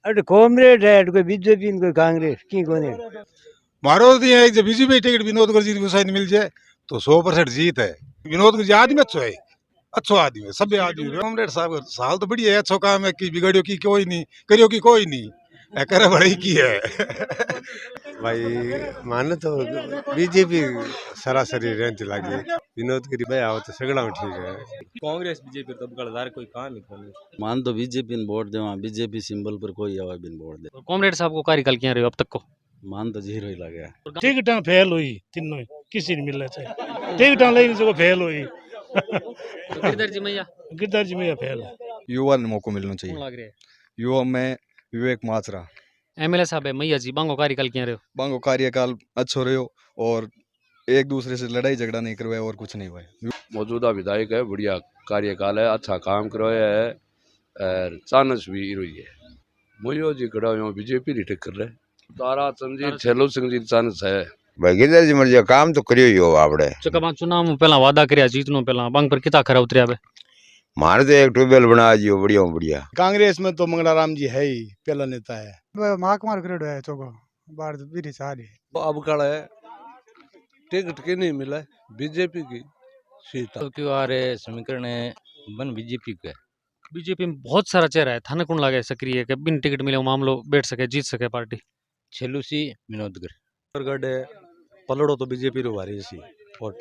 अरे कॉमरेड है कोई बीजेपी कोई कांग्रेस की कोने मारो तो ये है जब बीजेपी टिकट विनोद गुरजी को शायद मिल जाए तो 100% जीत है। विनोद गुरजी आदमी अच्छो आदमी है, सभ्य आदमी है। कॉमरेड साहब साल तो बढ़िया है, अच्छो काम है कि बिगड़ियो की कोई नहीं, करियो की कोई नहीं, करे बड़ी की है। भाई माने तो बीजेपी सरासरी रेंज लागी विनोद गिरी भाई आओ तो सगड़ा में ठीक है। कांग्रेस बीजेपी तो गलदार कोई काम ही कोनी। मान तो बीजेपी ने वोट देवा, बीजेपी सिंबल पर कोई आवा बिन वोट दे। कॉमरेड साहब को कार्यकाल क्या रहे हो अब तक को? मान तो जीरो ही लगे। टिकटा फेल हुई तीनों ही, किसी ने मिलना चाहिए टिकटा लेने से वो फेल हुई। तो गिरधर जी मैया गिरधर जी में फेल है। युवा ने मौको मिलना कौन चाहिए। लग रहे हैं? युवा में विवेक माचरा एमएलए साहब है मैया जी, बांगो कार्यकाल क्या रहे हो? बांगो कार्यकाल अच्छो रहो और एक दूसरे से लड़ाई झगड़ा नहीं करवाए और कुछ नहीं हुआ। मौजूदा विधायक है, बढ़िया कार्यकाल है, अच्छा काम करवाया है और चानस भी रही है। मोयो जी खड़ा हो बीजेपी री टक्कर रहे, तारा चंद छेलो सिंह जी चानस है। भाई गिरधर जी मर काम तो करियो ही हो आपड़े। चुका चुनाव में पहला वादा करया जीतनो पहला बांग पर किता खरा उतरिया बे। मारे तो एक ट्यूबवेल बना दियो बढ़िया बढ़िया। कांग्रेस में तो मंगलाराम जी है ही पहला नेता है। माकमार करेडो है चोको बार बीरी सारी अब कल है टिकट की नहीं मिला, बीजेपी की सीट क्यों आ रहे समीकरण बन बीजेपी का है। बीजेपी में बहुत सारा चेहरा है, थाने कौन लगे सक्रिय है कि बिन टिकट मिले वो मामलो बैठ सके जीत सके पार्टी। छेलूसी विनोदगर गढ़ पलड़ो तो बीजेपी रो भारी जैसी और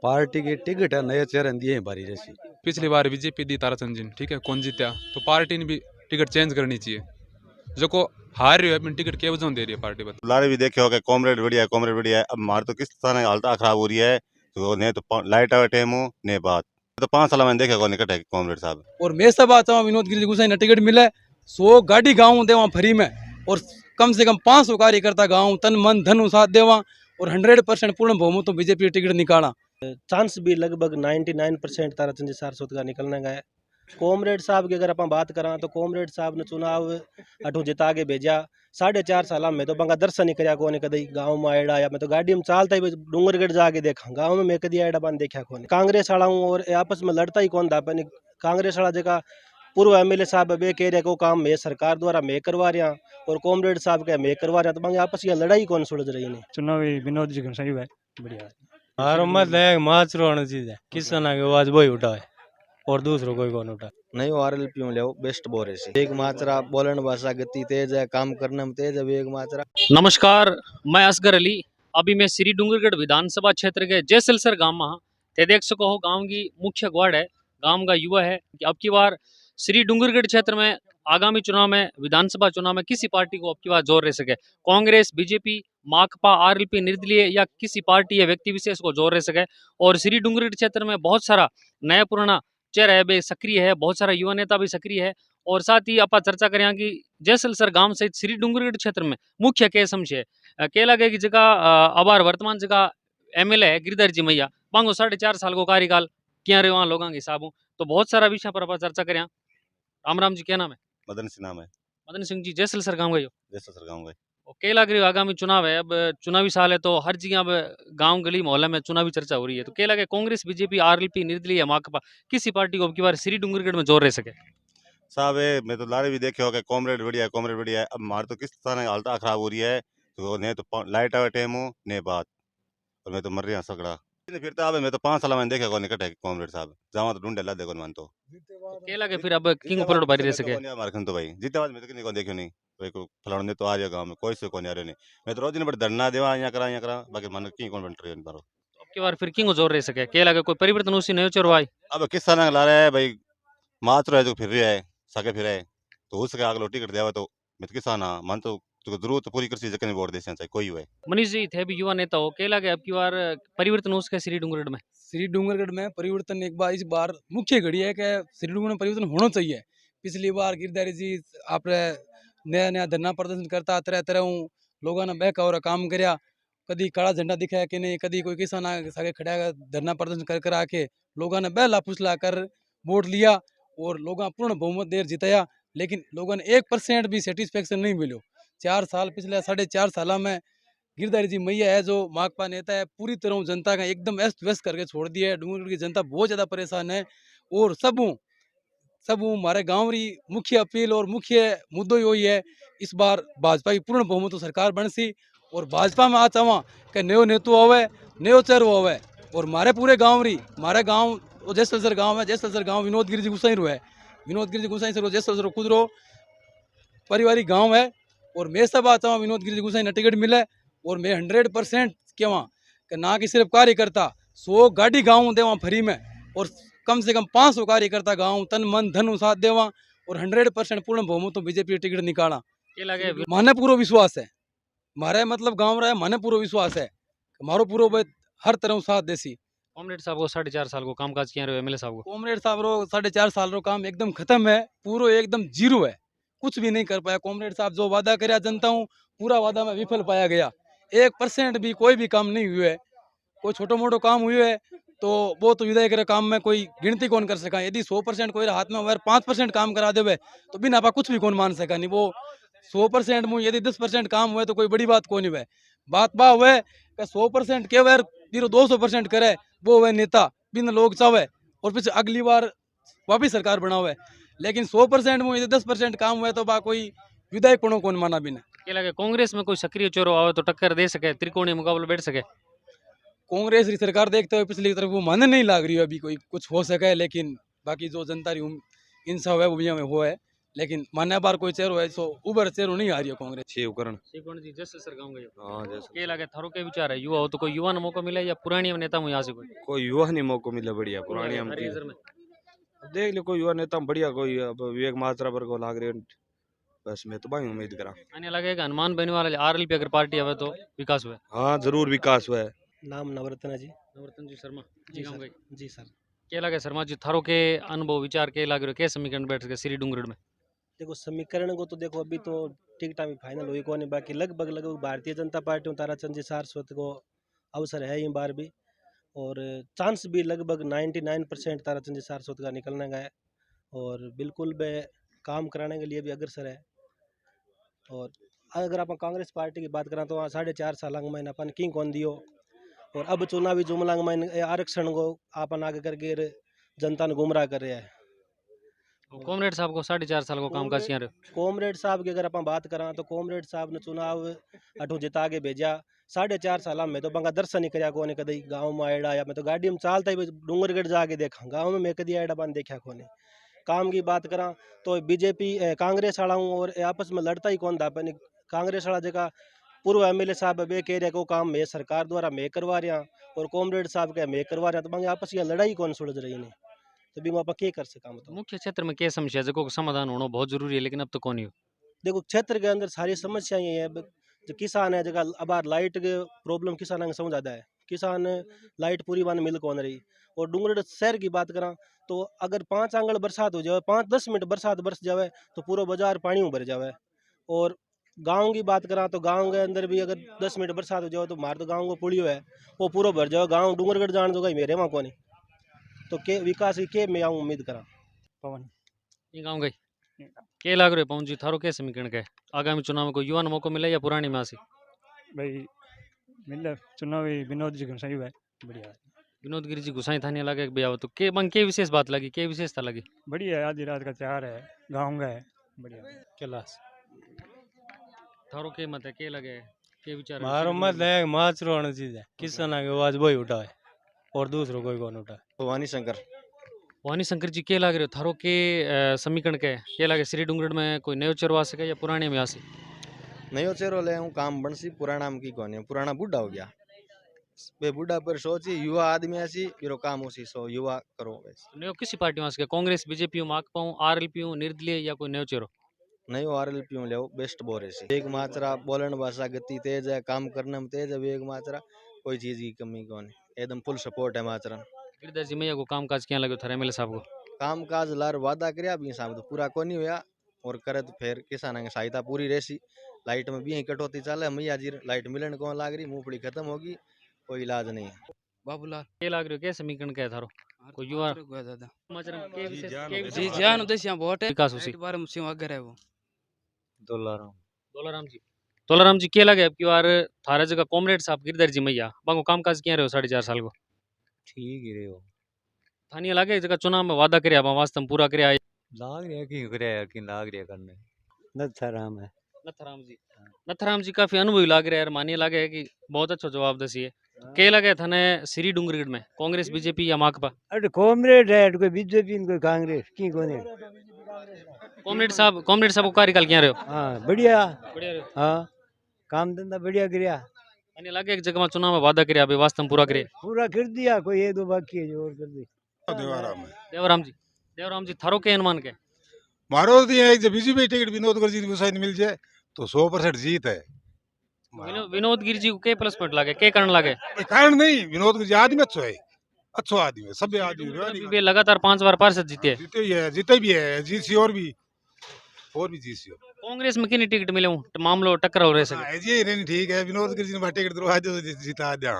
पार्टी के टिकट है नए चेहरे दिए भारी जैसी। पिछली बार बीजेपी दी ताराचंद जी ने, ठीक है, कौन जीत्या तो पार्टी ने भी टिकट चेंज करनी चाहिए। जो को हार रही है अपनी टिकट के वजह दे रही है पार्टी पर। लारे भी देखे होगा कॉमरेड बढ़िया है, कॉमरेड बढ़िया है। अब मार तो किस तरह हालत खराब हो रही है तो ने तो लाइट आवे टाइम हो ने बात तो 5 साल मैंने देखा कौन निकट है कॉमरेड साहब। और मैं सब आता हूँ विनोद गिरी गुसाई ने टिकट मिले 100 गाड़ी गाँव देवा फ्री में और कम से कम 500 कार्यकर्ता गाँव तन मन धन साथ देवा और 100% पूर्ण बहुमत तो बीजेपी टिकट निकाला। चांस भी लगभग 99% ताराचंद सारस्वत का निकलने का है। कॉमरेड साहब की अगर आप बात करा तो कॉमरेड साहब ने चुनाव अठू जिता के भेजा 4.5 साल में तो बंगा दर्शन ही कराया कौन कदी गाँव में आयडा या मैं तो गाड़ी में चालता ही डूंगरगढ़ जाके देखा गाँव में मैं कदी आयडा बन देखा कौन। कांग्रेस वाला हूँ और आपस में लड़ता ही कौन था अपने कांग्रेस वाला जगह पूर्व एमएलए साहब वे कह रहे को काम मैं सरकार द्वारा मैं करवा रहा और कॉमरेड साहब के मैं करवा रहा तो बंगे आपस की लड़ाई कौन सुलझ रही नहीं। चुनावी विनोद जी सही है बढ़िया। हर मत है माचरो चीज है, किसान की आवाज वही उठाए और दूसरों कोई कौन उठा नहीं वो आरएलपी में ले बेस्ट बोरे से एक मात्रा बोलन भाषा गति तेज है, काम करने में तेज है एक मात्रा। नमस्कार, मैं असगर अली। अभी मैं श्री डूंगरगढ़ विधानसभा क्षेत्र के जयसलसर गांव में ते देख सको हो गांव की मुख्य गवाड़ है, गांव का युवा है कि अब की बार श्री डूंगरगढ़ क्षेत्र में आगामी चुनाव में विधानसभा चुनाव में किसी पार्टी को अब की बार जोर रह सके, कांग्रेस बीजेपी माकपा आरएलपी निर्दलीय या किसी पार्टी या व्यक्ति विशेष को जोर रह सके। और श्री डूंगरगढ़ क्षेत्र में बहुत सारा नया पुराना चेहरा है बे सक्रिय है, बहुत सारा युवा नेता भी सक्रिय है। और साथ ही आप चर्चा करें कि जयसलसर गांव सहित श्री डूंगरगढ़ क्षेत्र में मुख्य के समझे कह लगे कि जगह अबार वर्तमान जगह एमएलए है गिरधर जी मैया मांगो 4.5 साल को कार्यकाल क्या रहे वहाँ लोगों के हिसाबों तो बहुत सारा विषय पर आप चर्चा करें। राम राम जी, क्या नाम है? मदन सिंह नाम है। मदन सिंह जी जयसलसर गाँव गए हो? जैसा गाँव गए कह लग रही हो आगामी चुनाव है, अब चुनावी साल है तो हर जगह अब गांव गली मोहल्ला में चुनावी चर्चा हो रही है तो कह लगे कांग्रेस बीजेपी आरएलपी निर्दलीय माकपा किसी पार्टी को अब की बार श्री डूंगरगढ़ में जोर रह सके साहब है। मैं तो लारे भी देखे होगा कॉमरेड बढ़िया है, कॉमरेड बढ़िया है। अब मार तो किस तरह हालत खराब हो रही है तो ने तो लाइट आवे टाइम हो ने बात और मैं तो मर रहा सगड़ा फिर तो मैं तो 5 साल मैंने देखा कौन निकट है कॉमरेड साहब जावा तो ढूंढे ला देखो मान तो कह लगे फिर अब किंग पलट भारी रह सके। मारखन तो भाई जीते बाद में तो किसी को देखो नहीं भाई को फलाने तो आ रहा गाँव में कोई से कौन आ रहे नहीं। मैं तो रोज दिन बड़े धरना देवा यहाँ करा बाकी मन की कौन बन रहे मारो अब की बार फिर किंग जोर रह सके कह लगे कोई परिवर्तन उसी नहीं चरवाई। अब किस तरह ला रहा है भाई मात्र है जो फिर रहा है सके फिर है तो उसके आगे लो टिकट देवा तो मैं तो किसान हाँ मन तो जरूरत पूरी कर जगह वोट दे चाहे कोई हुए। मनीष जी थे भी युवा नेता हो, कह लगे अब की बार परिवर्तन हो सके श्री डूंगरगढ़ में? श्री डूंगरगढ़ में परिवर्तन एक बार इस बार मुख्य घड़ी है कि श्री डूंगरगढ़ में परिवर्तन होना चाहिए। पिछली बार गिरधारी जी आप नया नया धरना प्रदर्शन करता तरह तरह लोगों ने बहका और काम कराया, कदी काला झंडा दिखाया कि नहीं, कदी कोई किसान आगे खड़ा धरना प्रदर्शन कर आके लोगों ने बहला फुसला कर वोट लिया और लोगों पूर्ण बहुमत देर जिताया। लेकिन लोगों ने 1% भी सेटिस्फेक्शन नहीं मिलो। 4 साल पिछले 4.5 साल में गिरधारी जी मैया है जो माकपा नेता है पूरी तरह जनता का एकदम अस्त व्यस्त करके छोड़ दिया है। डूंगरगढ़ की जनता बहुत ज़्यादा परेशान है और सब सब हमारे गांव री मुख्य अपील और मुख्य मुद्दों यही है इस बार भाजपा की पूर्ण बहुमत तो सरकार बन सी और भाजपा में आ चाहवा कि नयो नेतु आवे नयो चेहरो आवे और मारे पूरे गांव री मारे गांव जयसलसर गांव है जयसलसर गांव विनोद गिरिजी गुसाई रो है विनोद गिरिजी गुसाई से जयसलसर खुदरो पारिवारिक गांव है और मैं सब आता हूँ विनोद गिरिजी गुसाई ने टिकट मिले और मैं 100% कहवा कि ना कि सिर्फ कार्यकर्ता 100 गाड़ी गाँव देवा फ्री में और कम से कम 500 कार्यकर्ता गाँव तन मन धन साथ देवा और 100% पूर्ण बहुमत तो बीजेपी टिकट निकाला ये लगे माने पूरा विश्वास है मारे मतलब गाँव रहा है माने पूरा विश्वास है मारो पूरा हर तरह साथ देसी कॉमरेड साहब को 4.5 साल को कामकाज किया रहे एमएलए साहब को कॉमरेड साहब रो 4.5 साल रो काम एकदम खत्म है पूरा एकदम जीरो है कुछ भी नहीं कर पाया कॉमरेड साहब जो वादा कराया जनता हूँ पूरा वादा में विफल पाया गया 1% भी कोई भी काम नहीं हुए कोई छोटो मोटो काम हुए है तो वो तो विधायक के काम में कोई गिनती कौन कर सका यदि 100% कोई हाथ में अगर 5% काम करा देवे तो बिना आपा कुछ भी कौन मान सका नहीं वो 100% में यदि 10% काम हुए तो कोई बड़ी बात कौन हुए बात बा हुए 100% के वह 200% करे वो वह नेता बिन लोग चाहे और फिर अगली बार वापिस सरकार बनावे लेकिन 100% में यदि 10% काम हुए तो बा कोई विधायक कौन माना बिना क्या लगे कांग्रेस में कोई सक्रिय चोरो आवे तो टक्कर दे सके त्रिकोणीय मुकाबला बैठ सके कांग्रेस की सरकार देखते हुए पिछली तरफ वो मन नहीं लाग रही है अभी कोई कुछ हो सके लेकिन बाकी जो जनता री इंसाफ है वो भी हमें हो है लेकिन मान्य बार कोई चेहरो है सो उबर चेहरो नहीं आ रही है कांग्रेस शिवकरण शिवकरण जी जैसे गाँव गए हाँ जैसे क्या लगे थारो के विचार है युवा हो तो कोई युवा ने मौका मिले या पुरानी नेता में यहाँ से कोई युवा नहीं मौको मिले बढ़िया पुरानी हम देख लो कोई युवा नेता में बढ़िया कोई अब विवेक मात्रा पर को लाग रहे बस मैं तो भाई उम्मीद करा आने लगेगा हनुमान बहने वाले आरएलपी अगर पार्टी आवे तो विकास हुआ हाँ जरूर विकास हुआ है नाम नवरत्न जी नवरत्न जी शर्मा जी गाँव सर गए जी सर क्या लगे शर्मा जी थारो के अनुभव विचार के लाग रहे के समीकरण बैठ सके श्री डूंगरगढ़ में देखो समीकरण को तो देखो अभी तो टिकट भी फाइनल हुई कौन बाकी लगभग भारतीय जनता पार्टी ताराचंद जी सारस्वत को अवसर है ये बार भी और चांस भी लगभग 99% ताराचंद जी सारस्वत का निकलने का है और बिल्कुल वे काम कराने के लिए भी अग्रसर है और अगर आप कांग्रेस पार्टी की बात करें तो 4.5 साल मैंने अपन किंग कौन दियो और अब चुनावी जुमला में आरक्षण को अपन आगे करके जनता ने गुमराह कर रहा है कॉमरेड साहब को 4.5 साल को काम काज किया रहे कॉमरेड साहब की अगर अपन बात करें तो कॉमरेड साहब ने चुनाव अठू जिता के भेजा 4.5 साल में तो बंगा दर्शन नहीं कराया कोने कदी गाँव में आयडा या मैं तो गाड़ी में चालता ही डूंगरगढ़ जाके देखा गाँव में मैं कदी आयडा बन देखा कोने काम की बात करा तो बीजेपी कांग्रेस वाला हूँ और आपस में लड़ता ही कौन था अपनी कांग्रेस वाला जगह पूर्व एमएलए साहब वे कह रहे को काम मैं सरकार द्वारा मैं करवा रहा और कॉमरेड साहब के मैं करवा रहा तो बंगे आपस की लड़ाई कौन सुलझ रही नहीं तो भी आप क्या कर सका मतलब मुख्य क्षेत्र में क्या समस्या है को समाधान होना बहुत जरूरी है लेकिन अब तो कौन ही हो देखो क्षेत्र के अंदर सारी समस्याएं ये है जो किसान है जगह अब लाइट के प्रॉब्लम किसान समझ आता है किसान लाइट पूरी बार मिल कौन रही और डूंगरगढ़ शहर की बात करा तो अगर 5 आंगल बरसात हो जाए 5-10 मिनट बरसात बरस जाए तो पूरा बाजार पानी में भर जाए और गांव की बात करा तो गांव के अंदर भी अगर 10 मिनट बरसात हो जाए तो हमारे तो गांव को पुलियो है वो पूरा भर जाए गांव डूंगरगढ़ जान जो मेरे वहाँ को नहीं तो के विकास के मैं आऊँ उम्मीद करा पवन ये गाँव गई के लाग रहे पवन जी थारो के समीकरण के आगामी चुनाव में कोई युवा ने मौका मिले या पुरानी में आसी भाई मिल चुनावी विनोद जी को सही है बढ़िया विनोद गिरी जी गुसाई थाने लगे भैया तो के बंग के विशेष बात लगी के विशेषता लगी बढ़िया है आधी रात का त्योहार है गाँव का है बढ़िया कैलाश थारो के मत है के लगे के विचार मारो मत है माचरो वाली चीज है किसान की आवाज वही उठाए और दूसरो कोई कौन उठाए वानी शंकर जी के लाग रहे थारो के समीकरण के लागे श्री डूंगरगढ़ में कोई नयो चेहरो आ सके या पुराने में आसी नयो चेहरो ले हूँ काम बनसी पुराना में की कौन पुराना बूढ़ा हो गया वे बूढ़ा पर सोची युवा आदमी ऐसी फिर काम उसी सो युवा करो वैसे नयो किसी पार्टी में आ सके कांग्रेस बीजेपी माकपा आरएलपी निर्दलीय या कोई नयो चेहरो नयो आरएलपी में ले बेस्ट बोरे से वेग मात्रा बोलन भाषा गति तेज है काम करने में तेज है वेग मात्रा कोई चीज की कमी कौन एकदम फुल सपोर्ट है मात्रा गिरधर जी मैया को काम काज क्या लगे थारे एमएलए साहब को काम काज लार वादा करया भी साहब तो पूरा को नहीं हुआ और करे तो फिर किसान की सहायता पूरी रहसी लाइट में भी कटौती चले मैया जी लाइट मिलन कौन लाग रही मूंगफली खत्म होगी कोई इलाज नहीं है बाबूलाल के लाग रहे के समीकरण के थारो कोई युवा दादा के विशेष जी जान उद्देश्य वोट है विकास उसी बारे में सिंह अगर है वो दोलाराम जी के लगे अब की बार थारे जगह कॉमरेड साहब गिरधर जी मैया बांगो काम काज किया रहे 4.5 साल को ठीक ही रहे हो थानी लगे जगह चुनाव में वादा करे वास्तव में पूरा करे लाग रहा की करे यार की लाग रहा करने नथाराम है नथराम जी नथराम जी काफी अनुभवी लाग रहे हैं यार मानिए लागे है कि बहुत अच्छा जवाब दसिए के लगे थाने श्री डूंगरगढ़ में कांग्रेस बीजेपी या माकपा अरे कॉमरेड है कोई बीजेपी कोई कांग्रेस की कोने कॉमरेड साहब को कार्यकाल क्या रहे हो हाँ बढ़िया बढ़िया रहे हो हाँ काम धंधा बढ़िया करिया यानी लागे एक जगह में चुनाव में वादा करे अभी वास्तव में पूरा करे पूरा कर दिया कोई एक दो बाकी है जो और कर दी देवराम जी थारो के अनुमान के मारो तो ये है, जब बीजेपी टिकट विनोद गिर जी को शायद मिल जाए तो 100% जीत है। विनोद गिर जी को के प्लस पॉइंट लागे के कारण लागे कोई कारण नहीं, विनोद गिर जी आदमी अच्छो आदमी है, सभ्य आदमी वे लगातार 5 बार पार्षद जीते जीते भी है, जीसी और भी जीसी हो। कांग्रेस में कितनी टिकट मिले मामलो टकराव रह सके जी नहीं ठीक है, विनोद गिर जी ने टिकट दिलवा दो जीता दिया,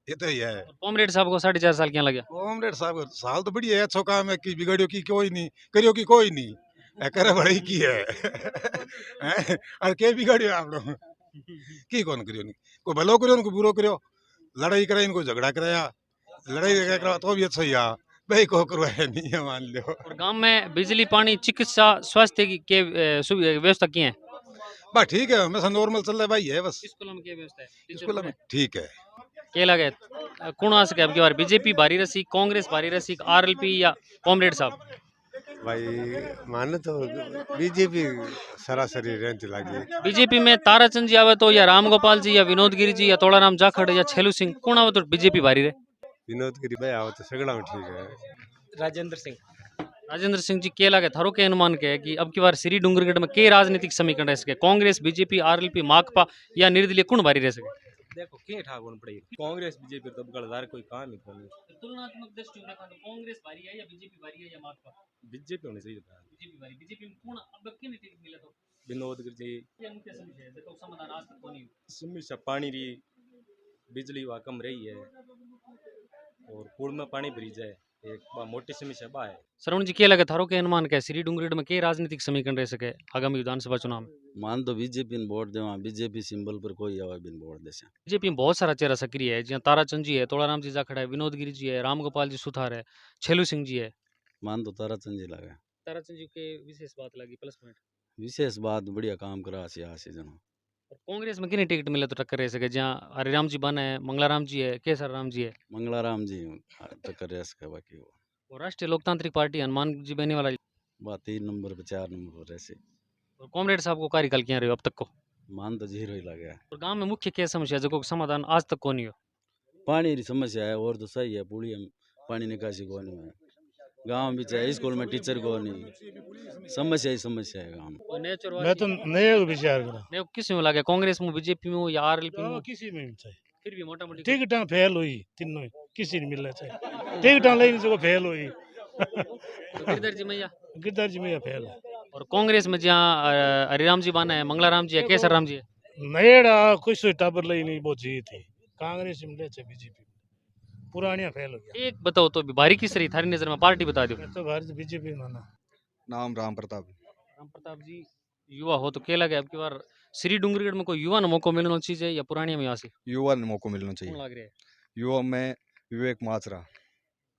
ये तो ही है। कॉमरेड साहब को 4.5 साल क्या लगे कॉमरेड साहब को साल तो बढ़िया है, अच्छो काम है कि बिगड़ियो की कोई नहीं, करियो की कोई नहीं, करे बड़ाई की है और के बिगाड़ियो आप लोग की कौन करियो नहीं, कोई भलो करियो कोई बुरो करियो, लड़ाई कराई कोई झगड़ा कराया, लड़ाई करा तो भी अच्छा ही आ भाई को करवाया नहीं है मान लो। और गांव में बिजली पानी चिकित्सा स्वास्थ्य की के व्यवस्था की है बस ठीक है, हमेशा नॉर्मल चल रहा है भाई है बस। स्कूल में क्या व्यवस्था है स्कूल में ठीक है। के लगे कौन आ सके अब की बार बीजेपी भारी रसी कांग्रेस भारी रसी आरएलपी या कॉमरेड साहब भाई मानो तो बीजेपी सरासरी रेंज लगी बीजेपी में ताराचंद जी आवे तो या राम गोपाल जी या विनोद गिरी जी या तोड़ाराम जाखड़ या छेलू सिंह कौन आवे तो बीजेपी भारी रहे विनोद गिरी भाई आओ तो सगड़ा में ठीक है। राजेंद्र सिंह जी के लगे थारो के अनुमान के है कि अब की बार श्री डूंगरगढ़ में के राजनीतिक समीकरण रह सके कांग्रेस बीजेपी आरएलपी माकपा या निर्दलीय कौन भारी रह सके देखो के ठाक होने पड़ेगी कांग्रेस बीजेपी तो गलदार कोई काम ही कोनी तुलनात्मक दृष्टि में देखा तो कांग्रेस भारी है या बीजेपी भारी है या माकपा बीजेपी होनी चाहिए था बीजेपी भारी बीजेपी में कौन अब किन टिकट मिले तो विनोद गिर जी ये मुख्य समस्या है देखो समाधान आज तक कोनी समस्या पानी री बिजली वहाँ कम रही है और पूर्ण में पानी भरी जाए एक मोटी समस्या बा है। सरवण जी के लगे थारो के अनुमान के श्री डूंगरगढ़ में के राजनीतिक समीकरण रह सके आगामी विधानसभा चुनाव में मान तो बीजेपी ने वोट देवा बीजेपी सिंबल पर कोई आवा बिन वोट देसा बीजेपी में बहुत सारा चेहरा सक्रिय है जिया ताराचंद जी है तोड़ाराम जी जाखड़ा है विनोद गिरी जी है राम गोपाल जी सुथार है छेलू सिंह जी है मान तो ताराचंद जी लगा ताराचंद जी के विशेष बात लगी प्लस पॉइंट विशेष बात बढ़िया काम करा सीजन कांग्रेस में कितनी टिकट मिले तो टक्कर रह सके जहाँ हरिराम जी बन है मंगलाराम जी है केसर राम जी है मंगलाराम जी टक्कर रह सके बाकी वो और राष्ट्रीय लोकतांत्रिक पार्टी हनुमान जी बहने वाला बात 3 नंबर पे 4 नंबर पर ऐसे और कॉमरेड साहब को कार्यकाल क्या रहे हो अब तक को मान तो जीरो ही लगे और गांव में मुख्य क्या समस्या जो समाधान आज तक को नहीं हो पानी की समस्या है और तो सही है पूरी हम पानी निकासी को नहीं है गांव भी चाहे स्कूल में टीचर को नहीं समस्या ही समस्या है गांव मैं तो नए विचार करा नहीं किस में लगे कांग्रेस में बीजेपी में या आरएलपी में किसी में नहीं चाहिए फिर भी मोटा मोटी टिकटा फेल हुई तीनों किसी ने मिलना चाहिए टिकटा लेने से वो फेल हुई गिरधर जी मैया फेल है और कांग्रेस में जहाँ हरिराम जी बाना है मंगलाराम जी है केसर राम जी है नएड़ा कुछ टाबर ले नहीं बहुत जी थी कांग्रेस में ले बीजेपी पुरानिया फेल हो गया एक बताओ तो भारी किस रही थारी नजर में पार्टी बता दो तो भारत बीजेपी माना नाम राम प्रताप जी युवा हो तो क्या लगे अब की बार श्री डूंगरगढ़ में कोई युवा ने मौका मिलना चाहिए या पुरानी में आसी युवा ने मौका मिलना कौन चाहिए लग रहा है युवा में विवेक माचरा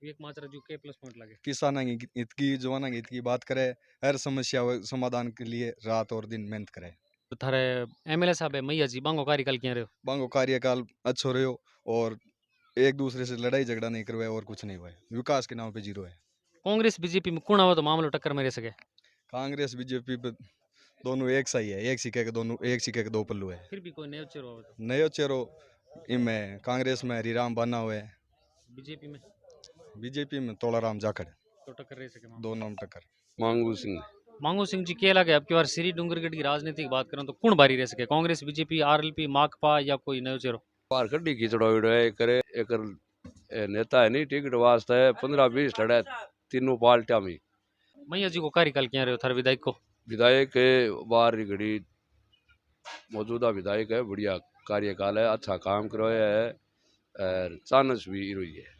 विवेक मात्रा जो के प्लस पॉइंट लगे किसान की हित की जवाना की हित की बात करे हर समस्या समाधान के लिए रात और दिन मेहनत करे तो थारे एमएलए साहब है मैया जी बांगो कार्यकाल क्या रहे हो बांगो कार्यकाल अच्छो रहो और एक दूसरे से लड़ाई झगड़ा नहीं करवाए और कुछ नहीं हुआ है विकास के नाम पे जीरो है कांग्रेस बीजेपी में कौन आवा तो मामलो टक्कर में रह सके कांग्रेस बीजेपी पे दोनों एक सही है एक सिक्के के दो पल्लू है फिर भी कोई नयो चेहरा आवा तो नयो चेहरो इनमें कांग्रेस में हरिराम बाना हुआ है बीजेपी में तोड़ाराम जाखड़ तो टक्कर रह सके दो नाम टक्कर मांगू सिंह जी क्या लगे अब की बार श्री डूंगरगढ़ की राजनीति की बात करें तो कौन भारी रह सके कांग्रेस बीजेपी आरएलपी माकपा या कोई नयो चेहरो बाहर कड्डी खिचड़ा है करे एक नेता है नहीं टिकट वास्ते 15-20 लड़े तीनों पार्टियां में मैया जी को कार्यकाल क्या रहे हो थारे विधायक को विधायक के बाहर घड़ी मौजूदा विधायक है बढ़िया कार्यकाल है अच्छा काम करवाया है और चानस भी रही है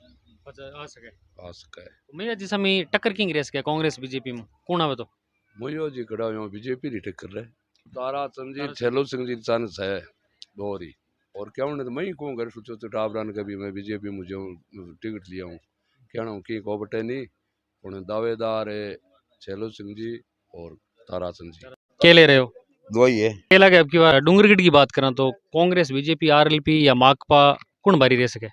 आ सके है मैया जी समी टक्कर किंग रह सके कांग्रेस बीजेपी में कौन आवे तो मोयो जी खड़ा हुआ बीजेपी री टक्कर रहे ताराचंद जी छेलो सिंह जी चांस है दोहरी और क्या उन्हें तो मैं ही कहूँ घर सोचो तो टाबरान कभी मैं बीजेपी मुझे टिकट लिया हूँ कहना हूँ कि को बटे नहीं उन्हें दावेदार है छेलू सिंह जी और ताराचंद जी। क्या ले रहे हो? दो ही है। क्या लगे अब की बार डूंगरगढ़ की बात करें तो कांग्रेस बीजेपी आरएलपी या माकपा कौन बारी रह सके?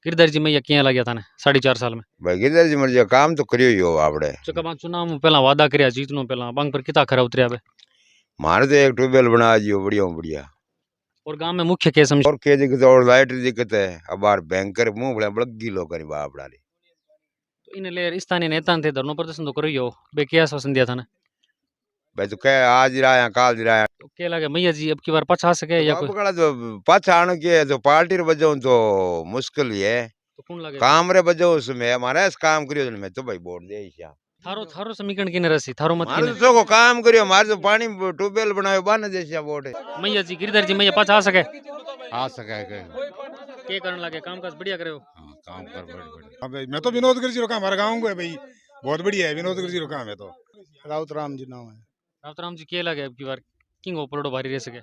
गिरधर जी में क्या लग गया था ने 4.5 साल में भाई गिरधर जी मर काम तो करियो ही हो आपड़े। चुनाव में पहला वादा करया जीतनो पहला बंग पर किता खरा उतरिया बे। मारे तो एक ट्यूबवेल बना दियो बढ़िया बढ़िया। और गांव में मुख्य क्या समस्या? और के दिक्कत और लाइट की दिक्कत है। अब बार बैंकर मुंह बड़ा बड़गी लोग करी बाप डाली। तो इन ले स्थानीय नेता थे धरनो प्रदर्शन तो करियो बे क्या आश्वासन दिया था ना? भाई तो क्या आज ही रहा काल ही रहा। तो क्या लगे मैया जी अब की बार पछा सके या कोई? तो पाछा आने के तो पार्टी रे बजाऊं तो मुश्किल ही है। तो कौन लगे काम रे बजाऊं उसमें हमारा इस काम करियो मैं तो भाई वोट दे ही थारो थारो समीकरण किने रसी थारो मत मारे किने तो को काम करियो मारे तो पानी ट्यूबवेल बनायो बाने जैसे वोट है। मैया जी गिरधर जी मैया पछा सके आ सके के कारण लगे कामकाज बढ़िया करे हो? काम कर बड़े। हाँ भाई मैं तो विनोद गिर जी का हमारा गाँव को है भाई बहुत बढ़िया है विनोद गिर जी काम है। तो राउत राम जी नाम है। राउत राम जी के लगे अब की बार किंग ओपरोडो भारी रह सके?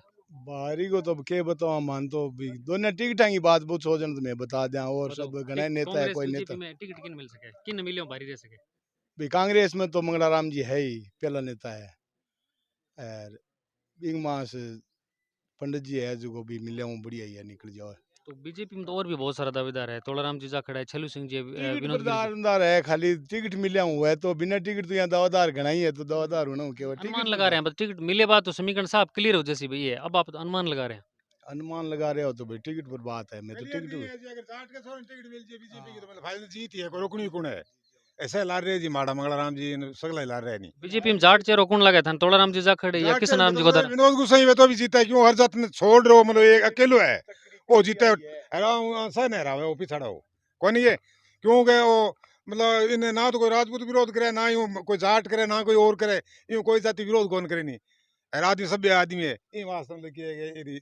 बारी को तो के बताओ मान तो भी दोनों टिकटा की बात पूछो जन तो मैं बता दिया और सब घने नेता है कोई नेता में टिकट किन मिल सके किन मिलियो भारी रह सके? भी कांग्रेस में तो मंगलाराम जी है ही पहला नेता है और बिंग मास पंडित जी है जो भी मिले हूँ बढ़िया ही है निकल जाओ। तो बीजेपी में तो और भी बहुत सारा दावेदार है तोलाराम जी जा खड़ा है छेलू सिंह जी विनोद दावेदार है खाली टिकट मिले हुआ है तो बिना टिकट तो यहाँ दावेदार घना ही है तो दावेदार होना केवल अनुमान लगा रहे हैं बस टिकट मिले बात तो समीकरण साहब क्लियर हो जैसी भई है अब आप अनुमान लगा रहे हैं। अनुमान लगा रहे हो तो भाई टिकट पर बात है मैं तो टिकट जीत है रोकनी कौन है ऐसा ला रहे जी माड़ा मंगलाराम जी सगला ला रहे नहीं। बीजेपी में जाट चेहरा कौन लगा था तोलाराम जी जा खड़े या किशन राम जी को विनोद गुसाई में तो भी जीता है क्यों हर जात ने छोड़ रहे हो मतलब एक अकेलो है वो जीता है सह नहीं रहा है वो पिछड़ा हो कौन ये क्यों गए वो मतलब इन्हें ना तो कोई राजपूत विरोध करे ना यूं कोई जाट करे ना कोई और करे यूं कोई जाति विरोध कौन करे नहीं आदमी सभ्य आदमी है ये वास्तव में किए गए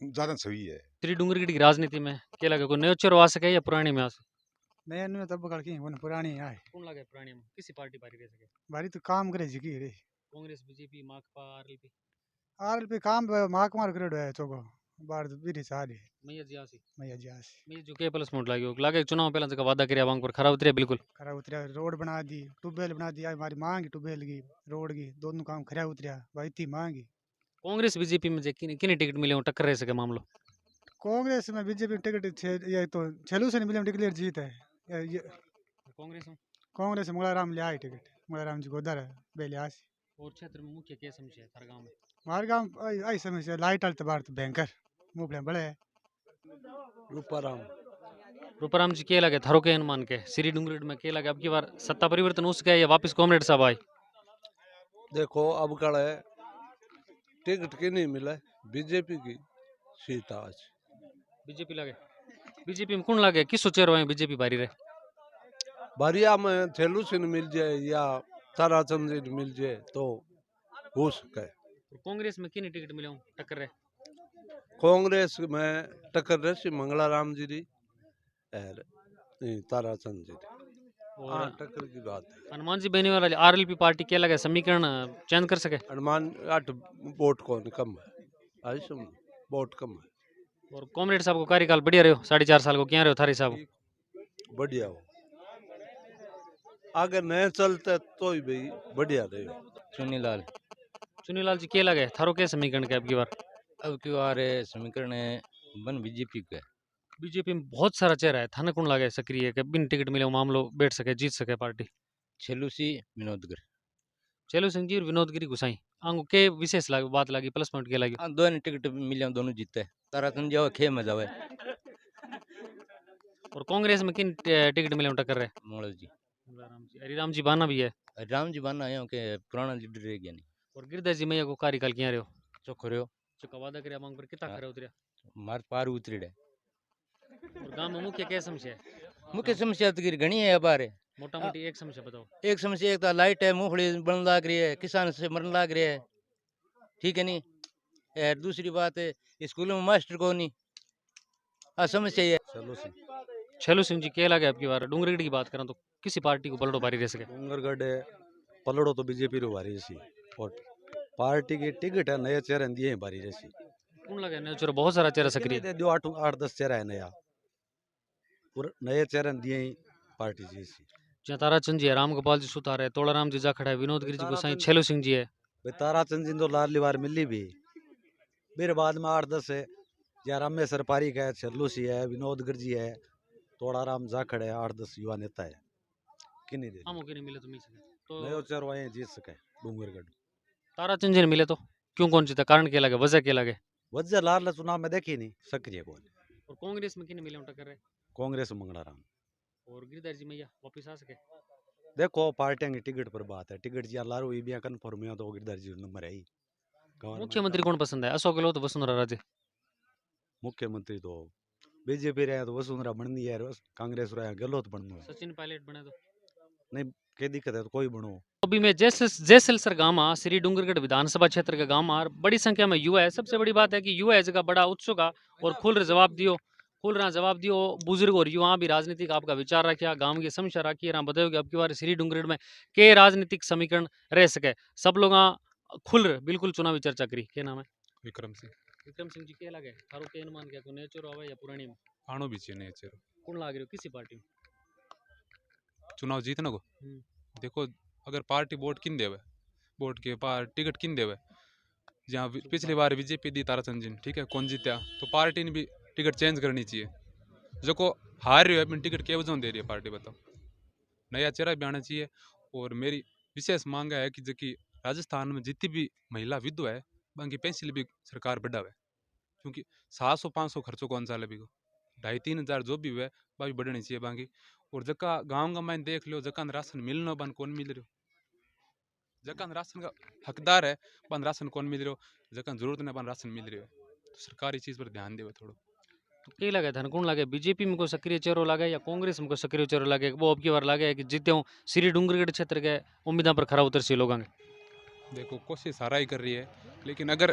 ज्यादा सही है। श्री डूंगरगढ़ की राजनीति में क्या लगे कोई नया चेहरा आ सके या पुराने में आ सके? नया न्यू तब बकड़ की वन पुरानी आए कौन लगे पुराने में किसी पार्टी भारी रह सके? भारी तो काम करे जी रे कांग्रेस बीजेपी माकपा आरएलपी आरएलपी काम माक मार करे है चोको बार बीरी सारी मैया जी आसी मैं जो के प्लस मोड लाग्यो लागे चुनाव पहला जगह वादा करया वांग पर खरा उतरे बिल्कुल खरा उतरिया रोड बना दी ट्यूबवेल बना दिया हमारी मांग ट्यूबवेल की रोड की दोनों काम खरा उतरिया भाई इतनी मांगी। कांग्रेस बीजेपी में किन टिकट मिले टक्कर रह सके मामलो? कांग्रेस में बीजेपी टिकट ये तो छेलू से नहीं मिले डिक्लेयर जीत है कांग्रेस मंगलाराम ले आई टिकट मंगलाराम जी को उधर है बेलियास। और क्षेत्र में मुख्य क्या समस्या है हर गांव में? हमारे गांव आई समस्या लाइट आलते बार तो भयंकर मुंह बड़े है। रूपाराम जी क्या लगे थारो के अनुमान के श्री डूंगरगढ़ में क्या लगे अब की बार सत्ता परिवर्तन हो सके या वापस कॉमरेड साहब आए? देखो अब कल है टिकट की नहीं मिला बीजेपी की सीट आज बीजेपी लगे बीजेपी में कौन लगे किस सोचे रहे बीजेपी भारी रहे? बारिया में थेलू सिंह मिल जाए या ताराचंद जी मिल जाए तो हो सके। कांग्रेस में किन टिकट मिले टक्कर रहे? कांग्रेस में टक्कर रही मंगलाराम जी री और ताराचंद जी हाँ टक्कर की बात है। हनुमान जी बहने वाला आरएलपी पार्टी क्या लगे समीकरण चेंज कर सके? हनुमान 8 वोट कौन कम है आई सुन वोट कम है। और कॉमरेड साहब को कार्यकाल बढ़िया रहो 4.5 साल को क्या रहो थारी साहब बढ़िया हो आगे नहीं चलते तो ही भाई बढ़िया रहे। चुनीलाल जी क्या लगे थारो के समीकरण के अब की बार समीकरण बन बीजेपी का बीजेपी में बहुत सारा चेहरा है थाने कौन लगे सक्रिय के बिन टिकट मिले मामलो बैठ सके जीत सके पार्टी? छेलू सी विनोदगढ़ छेलू सिंह जी और विनोदगिरी गुसाई आंगो के विशेष बात लगी प्लस पॉइंट के लगी? दोनों टिकट मिले दोनों जीते ताराचंद जाओ खे में जावे। और कांग्रेस में किन टिकट मिले टक्कर रहे? मोड़ जी हरिराम जी बाना भी है राम जी बाना है के पुराना लीडर रह गया नहीं। और गिरधर जी मैया को कार्यकाल क्या रहो चोखो रहो चुका वादा कर मांग पर कितना खरा उतरिया मार पार उतरी और गांव में मुख्य क्या समस्या है? मुख्य समस्या तो घनी है बारे मोटा मोटी एक समस्या बताओ। एक समस्या एक तो लाइट है मूंगफली बन लाग रही है किसान से मरन लाग रहे है ठीक है नहीं और दूसरी बात है स्कूलों में मास्टर को नहीं समस्या है। छेलू सिंह जी क्या लगे आपकी बार डूंगरगढ़ की बात करें तो किसी पार्टी को पलटो भारी रह सके? डूंगरगढ़ पलड़ो तो बीजेपी रो भारी रही और पार्टी की टिकट है नया चेहरा दिए भारी रही कौन लगे नया चेहरा बहुत सारा चेहरा सक्रिय जो 8-10 चेहरा है नया और नए चेहरा दिए पार्टी जी जहाँ ताराचंद जी है, राम गोपाल जी सुतार है, तोड़ाराम जी जाखड़ है, विनोद गिरी जी गोसाई, छेलू सिंह जी है। भाई ताराचंद जी तो लाडली बार मिली भी फिर बाद में 8-10 है या रामेश्वर पारिक है, छल्लू सी है, विनोद गिर जी है, तोड़ाराम जाखड़ है, 8-10 युवा नेता है कि नहीं दे हाँ मौके नहीं मिले तो मिल सके तो नयो चेहरो आए जीत सके डूंगरगढ़। ताराचंद जी ने मिले तो क्यों कौन जीता, कारण क्या लगे, वजह क्या लगे? वजह लाडला चुनाव में देखी नहीं सक्रिय कौन और कांग्रेस में किन मिले टक्कर रहे कांग्रेस मंगलाराम और गिरधर जी मैया वापिस आ सके? देखो पार्टियां की टिकट पर बात है, टिकट जी लारू ई बिया कन्फर्म हुआ तो गिरधर जी नंबर है ही। मुख्यमंत्री कौन पसंद है, अशोक गहलोत वसुंधरा राजे? मुख्यमंत्री तो बीजेपी रहे तो वसुंधरा बननी है, कांग्रेस रहे गहलोत बनना है। सचिन पायलट बने तो नहीं क्या दिक्कत है तो कोई बनो। अभी में जैसलसर गांव में श्री डूंगरगढ़ विधानसभा क्षेत्र के गांव में बड़ी संख्या में युवा है। सबसे बड़ी बात है कि युवा है जगह बड़ा उत्सुक है और खुल रहा जवाब दियो बुजुर्ग और युवा भी राजनीतिक आपका विचार रखिया, गांव की समस्या रखी है, बताओ कि अब की बार श्री डूंगरगढ़ में के राजनीतिक समीकरण रह सके, सब लोग बिल्कुल चुनावी चर्चा करी। क्या नाम है? विक्रम सिंह। विक्रम सिंह जी क्या लगे थारो के अनुमान क्या को नेचर आवे या पुरानी में आणो भी चाहिए नेचर कौन लाग रही किसी पार्टी में चुनाव जीतने को? देखो अगर पार्टी वोट किन देवे, वोट के पार टिकट किन देवे, जहाँ पिछली बार बीजेपी दी ताराचंद जी ठीक है कौन जीत्या, तो पार्टी ने भी टिकट चेंज करनी चाहिए। जो को हार रही है अपनी टिकट क्या वजह दे रही है पार्टी, बताओ, नया चेहरा भी आना चाहिए। और मेरी विशेष मांग है कि जो कि राजस्थान में जितनी भी महिला विधवा है बाकी पेंसिल भी सरकार बढ़ावे, क्योंकि 700-500 खर्चों कौन सा भी 2,500-3 हज़ार जो भी हुए वह भी बढ़नी चाहिए बाकी। और जका गाँव का मैं देख लो जका राशन मिलना बन कौन मिल रहा, जका राशन का हकदार है बन राशन कौन मिल रहा, जका जरूरत नहीं बन राशन मिल रही है, तो सरकार इस चीज़ पर ध्यान देवे थोड़ा। तो क्या लगे धन कौन लगे, बीजेपी में कोई सक्रिय चेहरो लगे या कांग्रेस में कोई सक्रिय चेहरो लगे, वो अब की बार लगे कि जीते हूँ श्री डूंगरगढ़ क्षेत्र के उम्मीदों पर खरा उतर से लोगों देखो कोशिश सारा ही कर रही है, लेकिन अगर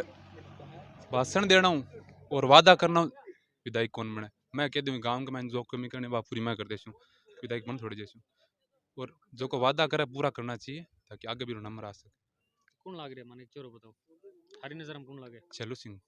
भाषण देना हूँ और वादा करना हूँ विधायक कौन बने, मैं कह दूँ गाँव का मैं जो कमी करने वह पूरी मैं कर देती हूँ, विधायक बन थोड़ी जैसी। और जो को वादा करे पूरा करना चाहिए ताकि आगे भी नंबर आ सके। कौन लाग रहा माने चोरो बताओ हरी नजर में कौन लागे? छेलू सिंह।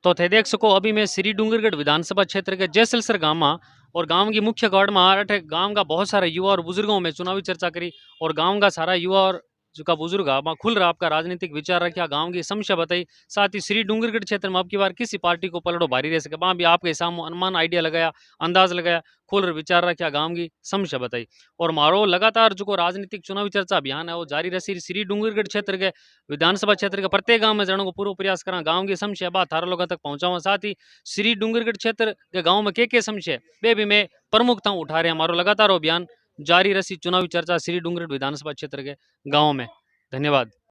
तो थे देख सको अभी मैं श्री डूंगरगढ़ विधानसभा क्षेत्र के जैसलसर गांव में और गांव की मुख्य गौड़ में गांव का बहुत सारा युवा और बुजुर्गों में चुनावी चर्चा करी और गांव का सारा युवा और जो का बुजुर्ग खुल रहा आपका राजनीतिक विचार रखा, गांव की समस्या बताई, साथ ही श्री डूंगरगढ़ क्षेत्र में अब की बार किसी पार्टी को पलड़ो भारी रह सके वहां भी आपके सामने अनुमान आइडिया लगाया, अंदाज लगाया, खुल विचार रखा, गांव की समस्या बताई। और मारो लगातार जो राजनीतिक चुनावी चर्चा अभियान है वो जारी रही। श्री डूंगरगढ़ क्षेत्र के विधानसभा क्षेत्र के प्रत्येक गांव में जाने को पूरा प्रयास करा, गांव की समस्या बात थारा लोगों तक पहुंचावा, साथ ही श्री डूंगरगढ़ क्षेत्र के गाँव में के समस्या वे भी मैं प्रमुखता उठा रहे हैं। हमारो लगातार अभियान जारी रही, चुनावी चर्चा श्री डूंगरगढ़ विधानसभा क्षेत्र के गाँव में। धन्यवाद।